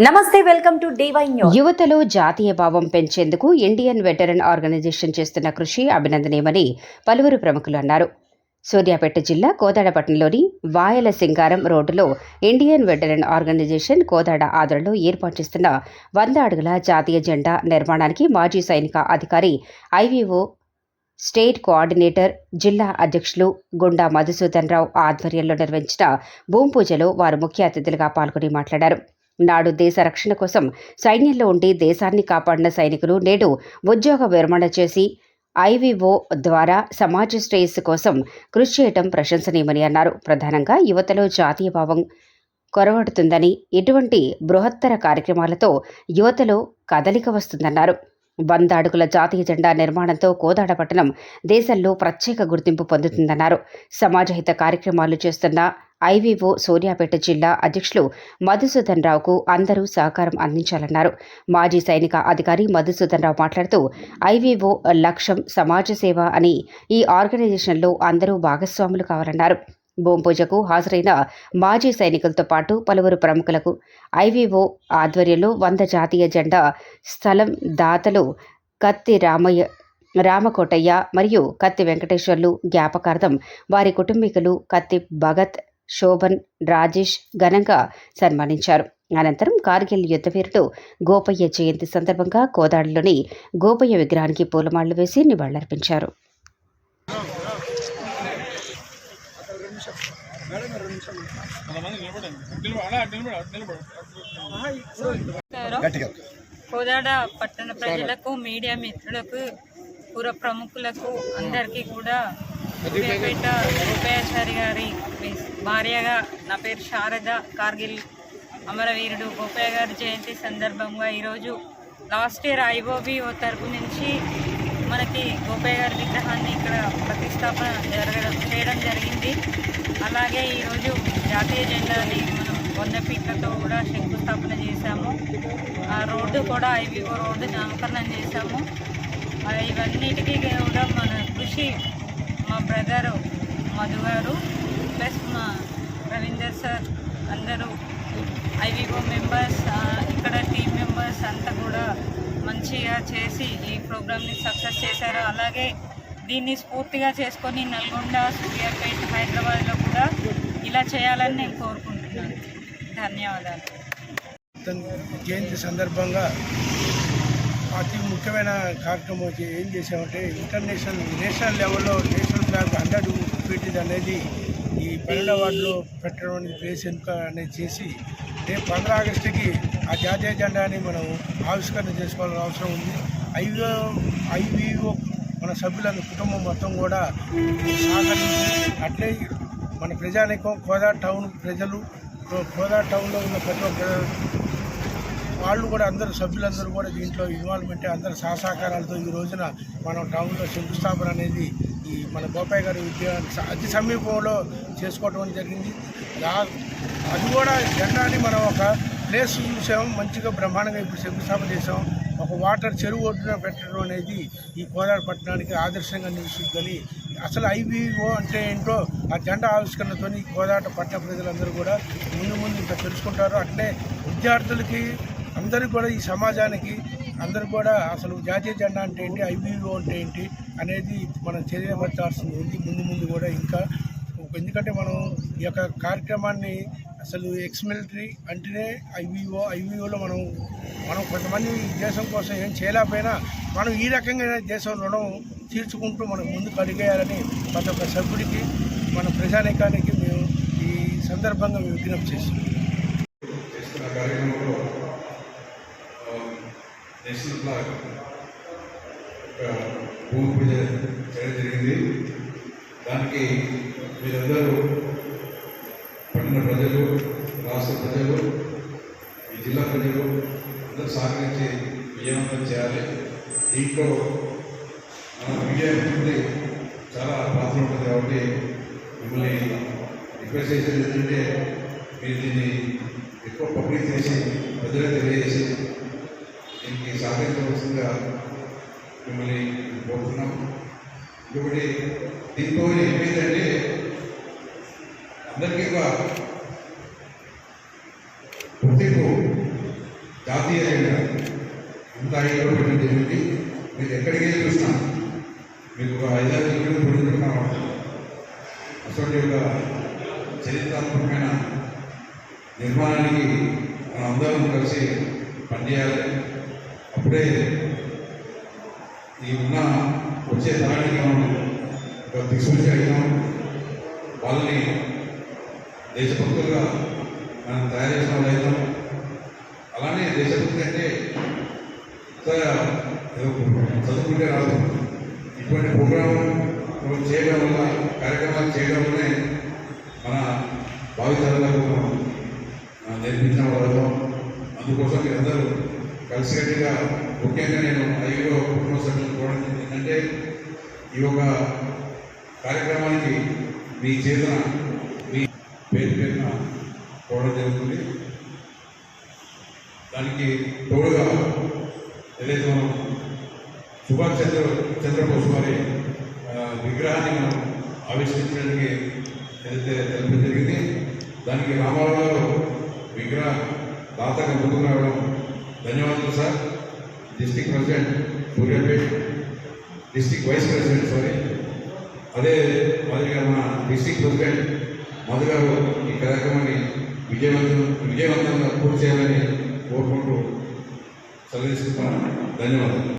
నమస్తే, welcome to DY news. యువతలో జాతీయ భావం పెంచేందుకు ఇండియన్ వెటరన్ ఆర్గనైజేషన్ చేస్తున్న కృషి అభినందనీయమని పలువురు ప్రముఖులు అన్నారు. సూర్యాపేట జిల్లా కోదాడపట్నంలోని వాయల సింగారం రోడ్డులో ఇండియన్ వెటరన్ ఆర్గనైజేషన్ కోదాడ ఆధ్వర్యంలో ఏర్పాటు చేస్తున్న 100 అడుగుల జాతీయ జెండా నిర్మాణానికి మాజీ సైనిక అధికారి ఐవీఓ స్టేట్ కోఆర్డినేటర్ జిల్లా అధ్యక్షులు గుండా మధుసూదన్ రావు ఆధ్వర్యంలో నిర్వహించిన భూమి పూజలో వారు ముఖ్య అతిథులుగా పాల్గొని మాట్లాడారు. నాడు దేశ రక్షణ కోసం సైన్యంలో ఉండి దేశాన్ని కాపాడిన సైనికులు నేడు ఉద్యోగ విరమణ చేసి ఐవీఓ ద్వారా సమాజ శ్రేయస్సు కోసం కృషి చేయడం ప్రశంసనీయమని అన్నారు. ప్రధానంగా యువతలో జాతీయ భావం కొరవడుతుందని, ఇటువంటి బృహత్తర కార్యక్రమాలతో యువతలో కదలిక వస్తుందన్నారు. 100 అడుగుల జాతీయ జెండా నిర్మాణంతో కోదాడపట్టణం దేశంలో ప్రత్యేక గుర్తింపు పొందుతుందన్నారు. సమాజహిత కార్యక్రమాలు చేస్తున్న ఐవీఓ సూర్యాపేట జిల్లా అధ్యక్షులు మధుసూదన్ రావుకు అందరూ సహకారం అందించాలన్నారు. మాజీ సైనిక అధికారి మధుసూదన్ రావు మాట్లాడుతూ ఐవీఓ లక్ష్యం సమాజ సేవ అని, ఈ ఆర్గనైజేషన్లో అందరూ భాగస్వాములు కావాలన్నారు. భూమి పూజకు హాజరైన మాజీ సైనికులతో పాటు పలువురు ప్రముఖులకు ఐవీఓ ఆధ్వర్యంలో 100 జాతీయ జెండా స్థలం దాతలు కత్తి రామకోటయ్య మరియు కత్తి వెంకటేశ్వర్లు జ్ఞాపకార్థం వారి కుటుంబీకులు కత్తి భగత్, శోభన్, రాజేష్ ఘనంగా సన్మానించారు. అనంతరం కార్గిల్ యుద్ధవీరుడు గోపయ్య జయంతి సందర్భంగా కోదాడలోని గోపయ్య విగ్రహానికి పూలమాలలు వేసి నివాళులర్పించారు. కోదాడ పట్టణ ప్రజలకు, మీడియా మిత్రులకు, పుర ప్రముఖులకు అందరికీ కూడా సూర్యాపేట గోపయాచారి గారి భార్యగా నా పేరు శారద. కార్గిల్ అమరవీరుడు గోపయ్య గారి జయంతి సందర్భంగా ఈరోజు లాస్ట్ ఇయర్ ఐఓబిఓ తరపు నుంచి మనకి గోపయ్య గారి విగ్రహాన్ని ఇక్కడ ప్రతిష్టాపన చేయడం జరిగింది. అలాగే ఈరోజు జాతీయ జెండాని మనం 100 ఫీట్లతో కూడా శంకుస్థాపన చేశాము. ఆ రోడ్డు కూడా ఐవీఓ రోడ్డు నామకరణం చేశాము. ఇవన్నిటికీ కూడా మన కృషి మా బ్రదరు మధు గారు ప్లస్ మా రవీందర్ సార్, అందరూ ఐవీఓ మెంబర్స్, ఇక్కడ టీం మెంబర్స్ అంతా కూడా మంచిగా చేసి ఈ ప్రోగ్రామ్ని సక్సెస్ చేశారు. అలాగే దీన్ని స్ఫూర్తిగా చేసుకొని నల్గొండ, సూర్యాపేట, హైదరాబాద్లో కూడా ఇలా చేయాలని నేను కోరుకుంటున్నాను. ధన్యవాదాలు. జయంతి సందర్భంగా అతి ముఖ్యమైన కార్యక్రమం ఏం చేసామంటే నేషనల్ లెవెల్లో నేషనల్ ఫ్లాగ్ 100 ఫీట్ అనేది ఈ 12వ వార్డులో పెట్టడం ప్లేస్ ఎన్నిక అనేది చేసి రేపు 15 ఆగస్టుకి ఆ జాతీయ జెండాని మనం ఆవిష్కరణ చేసుకోవాల్సిన అవసరం ఉంది. ఐవీఓ మన సభ్యులందరూ కుటుంబం మొత్తం కూడా సహకరించి, అట్లే మన ప్రజానీకం, కోదా టౌన్ ప్రజలు, కోదా టౌన్లో ఉన్న ప్రతి ఒక్క వాళ్ళు కూడా అందరూ సభ్యులందరూ కూడా దీంట్లో ఇన్వాల్వ్మెంట్, అందరూ సహకారాలతో ఈ రోజున మనం టౌన్లో శంకుస్థాపన అనేది ఈ మన గోపయ్య గారి ఉద్యోగానికి అతి సమీపంలో చేసుకోవడం జరిగింది. అది కూడా జెండాని మనం ఒక ప్లేస్ చూసాం, మంచిగా బ్రహ్మాండంగా ఇప్పుడు శంకుస్థాపన చేసాం. ఒక వాటర్ చెరువు ఒడ్డున పెట్టడం అనేది ఈ కోదాడ పట్టణానికి ఆదర్శంగా నిలుస్తుందని, అసలు ఐవీఓ అంటే ఏంటో ఆ జెండా ఆవిష్కరణతో కోదాడ పట్టణ ప్రజలందరూ కూడా ముందు ఇంకా తెలుసుకుంటారు. అట్లే విద్యార్థులకి అందరికీ కూడా, ఈ సమాజానికి అందరూ కూడా అసలు జాతీయ జెండా అంటే ఏంటి, ఐవీఓ అంటే ఏంటి అనేది మనం తెలియపరచాల్సింది ఉంది ముందు కూడా ఇంకా. ఎందుకంటే మనం ఈ యొక్క కార్యక్రమాన్ని అసలు ఎక్స్ మిలిటరీ అంటేనే ఐవీఓలో మనం కొంతమంది దేశం కోసం ఏం చేయలేకపోయినా మనం ఈ రకంగా దేశం రుణం తీర్చుకుంటూ మనం ముందుకు అడిగేయాలని ప్రతి ఒక్క సభ్యుడికి, మన ప్రజానీకానికి మేము ఈ సందర్భంగా మేము విజ్ఞప్తి చేస్తున్నాం. నేషనల్ ఫ్లాగ్ భూమి పూజ చేయడం జరిగింది. దానికి మీరందరూ పట్టణ ప్రజలు, రాష్ట్ర ప్రజలు, ఈ జిల్లా ప్రజలు అందరూ సహకరించి విజయవంతం చేయాలి. దీంట్లో మన మీడియా ఉంటుంది, చాలా పాత్ర ఉంటుంది. కాబట్టి మిమ్మల్ని రిక్వెస్ట్ చేసేది ఏంటంటే మీరు దీన్ని ఎక్కువ పబ్లిక్ చేసి ప్రజలకు తెలియజేసి దీనికి సహకరించవలసిందిగా మిమ్మల్ని కోరుతున్నాం. ఇంకొకటి దీంతో ఏమైందంటే అందరికీ గుర్తింపు జాతీయ జెండా ఇంత హైట్లో పెట్టడం జరిగింది. మీరు ఎక్కడికి వెళ్ళి చూసినా మీకు ఒక 5-6 కిలోమీటర్లు పొడిగినట్టు కనబడుతుంది. అటువంటి ఒక చరిత్రాత్మకమైన నిర్మాణానికి మనం అందరం కలిసి పనిచేయాలి. అప్పుడే ఈ వచ్చే తరానికి మనం ఒక దిక్సూచి అయినాం. వాళ్ళని దేశభక్తులుగా మనం తయారు చేసిన వాళ్ళు అవుతాం. అలానే దేశభక్తి అంటే ఏదో చదువుకుంటే రాదు. ఇటువంటి ప్రోగ్రాం చేయడం వల్ల, కార్యక్రమాలు చేయడం వల్లనే మన భావితరాలకు మనం నేర్పించిన వాళ్ళు. అందుకోసం మీరందరూ కలిసికట్టుగా, ముఖ్యంగా నేను 5వ కుటుంబ సభ్యులు కోవడం ఏంటంటే ఈ యొక్క కార్యక్రమానికి మీ చేతన మీ పేరున కోవడం జరుగుతుంది. దానికి తోడుగా ఏదైతే మనం సుభాష్ చంద్రబోస్ వారి విగ్రహాన్ని మనం ఆవిష్కరించడానికి ఏదైతే తెలపడం జరిగింది, దానికి రామారావు గారు విగ్రహ దాతగా ముందుకు రావడం ధన్యవాదాలు sir. District president Suryapet, district vice president అదే మాదిరిగా మన డిస్ట్రిక్ట్ ప్రెసిడెంట్ మధు గారు ఈ కార్యక్రమాన్ని విజయవంతంగా పూర్తి చేయాలని కోరుకుంటూ సెలవు తీసుకుంటున్నాను. ధన్యవాదాలు.